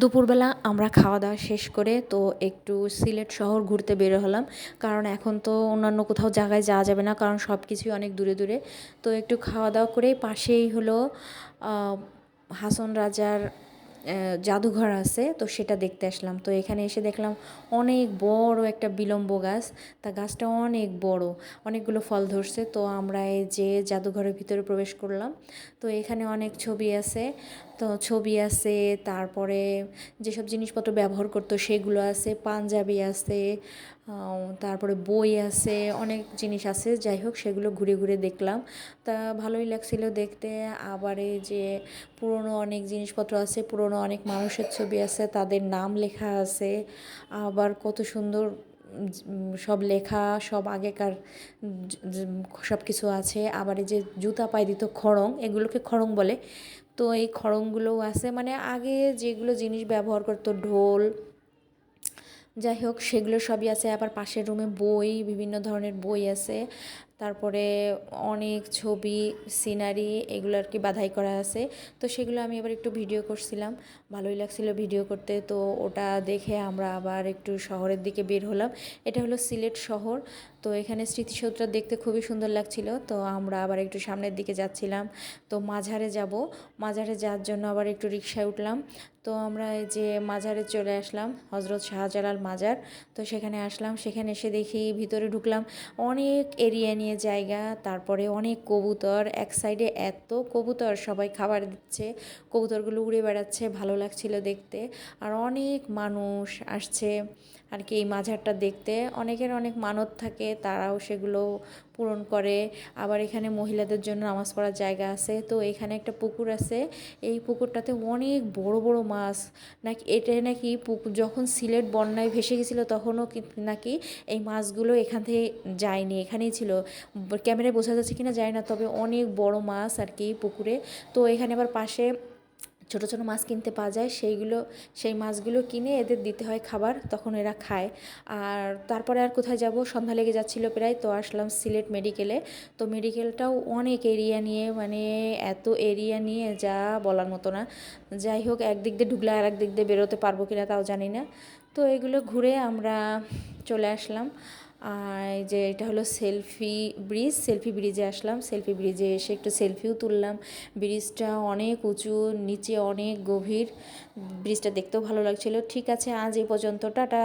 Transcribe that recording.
দুপুরবেলা আমরা খাওয়া দাওয়া শেষ করে তো একটু সিলেট শহর ঘুরতে বের হলাম। কারণ এখন তো অন্যান্য কোথাও জায়গায় যাওয়া যাবে না, কারণ সব কিছুই অনেক দূরে দূরে। তো একটু খাওয়া দাওয়া করে পাশেই হলো হাসন রাজার জাদুঘর আছে, তো সেটা দেখতে আসলাম। তো এখানে এসে দেখলাম অনেক বড় একটা বিলম্ব গাছ। তা গাছটা অনেক বড়, অনেকগুলো ফল ধরছে। তো আমরা এই যে জাদুঘরের ভিতরে প্রবেশ করলাম। তো এখানে অনেক ছবি আছে, তো ছবি আছে, তারপরে যেসব জিনিসপত্র ব্যবহার করতো সেগুলো আছে, পাঞ্জাবি আছে, তারপরে বই আছে, অনেক জিনিস আছে। যাই হোক, সেগুলো ঘুরে ঘুরে দেখলাম। তা ভালোই লাগছিল দেখতে। আবার এই যে পুরনো অনেক জিনিসপত্র আছে, পুরনো অনেক মানুষের ছবি আছে, তাদের নাম লেখা আছে। আবার কত সুন্দর সব লেখা, সব আগেকার সব কিছু আছে। আবার এই যে জুতা পায়ে দিত খড়ং, এগুলোকে খড়ং বলে। তো এই খড়মগুলোও আছে, মানে আগে যেগুলো জিনিস ব্যবহার করতো, ঢোল, যাই হোক সেগুলো সবই আছে। আবার পাশের রুমে বই, বিভিন্ন ধরনের বই আছে। তারপরে অনেক ছবি, সিনারি, এগুলো আর কি বাধাই করা আছে। তো সেগুলো আমি আবার একটু ভিডিও করছিলাম, ভালোই লাগছিল ভিডিও করতে। তো ওটা দেখে আমরা আবার একটু শহরের দিকে বের হলাম। এটা হলো সিলেট শহর। তো এখানে স্মৃতিসৌধটা দেখতে খুবই সুন্দর লাগছিল। তো আমরা আবার একটু সামনের দিকে যাচ্ছিলাম। তো মাঝারে যাব, মাঝারে যাওয়ার জন্য আবার একটু রিকশায় উঠলাম। তো আমরা এই যে মাজারে চলে আসলাম, হজরত শাহজালাল মাজার। তো সেখানে আসলাম, সেখানে এসে দেখি ভিতরে ঢুকলাম, অনেক এরিয়া নিয়ে জায়গা। তারপরে অনেক কবুতর, এক সাইডে এত কবুতর, সবাই খাবার দিচ্ছে, কবুতরগুলো উড়ে বেড়াচ্ছে, ভালো লাগছিল দেখতে। আর অনেক মানুষ আসছে আর কি এই মাজারটা দেখতে। অনেকের অনেক মানত থাকে, তারাও সেগুলো পূরণ করে। আবার এখানে মহিলাদের জন্য নামাজ পড়ার জায়গা আছে। তো এখানে একটা পুকুর আছে, এই পুকুরটাতে অনেক বড় বড় মাছ। নাকি এটা নাকি পুকুর যখন সিলেট বন্যায় ভেসে গেছিলো তখনও নাকি এই মাছগুলো এখান থেকে যায়নি, এখানেই ছিল। ক্যামেরায় বোঝা যাচ্ছে কিনা যায় না, তবে অনেক বড় মাছ আর কি পুকুরে। তো এখানে আবার পাশে ছোটো ছোটো মাছ কিনতে পাওয়া যায়, সেই মাছগুলো কিনে এদের দিতে হয় খাবার, তখন এরা খায়। আর তারপরে আর কোথায় যাব, সন্ধ্যা লেগে যাচ্ছিলো প্রায়। তো আসলাম সিলেট মেডিকেলে। তো মেডিকেলটাও অনেক এরিয়া নিয়ে, মানে এত এরিয়া নিয়ে যা বলার মতো না। যাই হোক, একদিক দিয়ে ঢুকলে আর একদিক দিয়ে বেরোতে পারবো কিনা তাও জানি না। তো এগুলো ঘুরে আমরা চলে আসলাম। আর এই যে এটা হলো সেলফি ব্রিজ, সেলফি ব্রিজে আসলাম। সেলফি ব্রিজে এসে একটু সেলফিও তুললাম। ব্রিজটা অনেক উঁচু, নিচে অনেক গভীর, ব্রিজটা দেখতেও ভালো লাগছিল। ঠিক আছে, আজ এই পর্যন্ত, টাটা।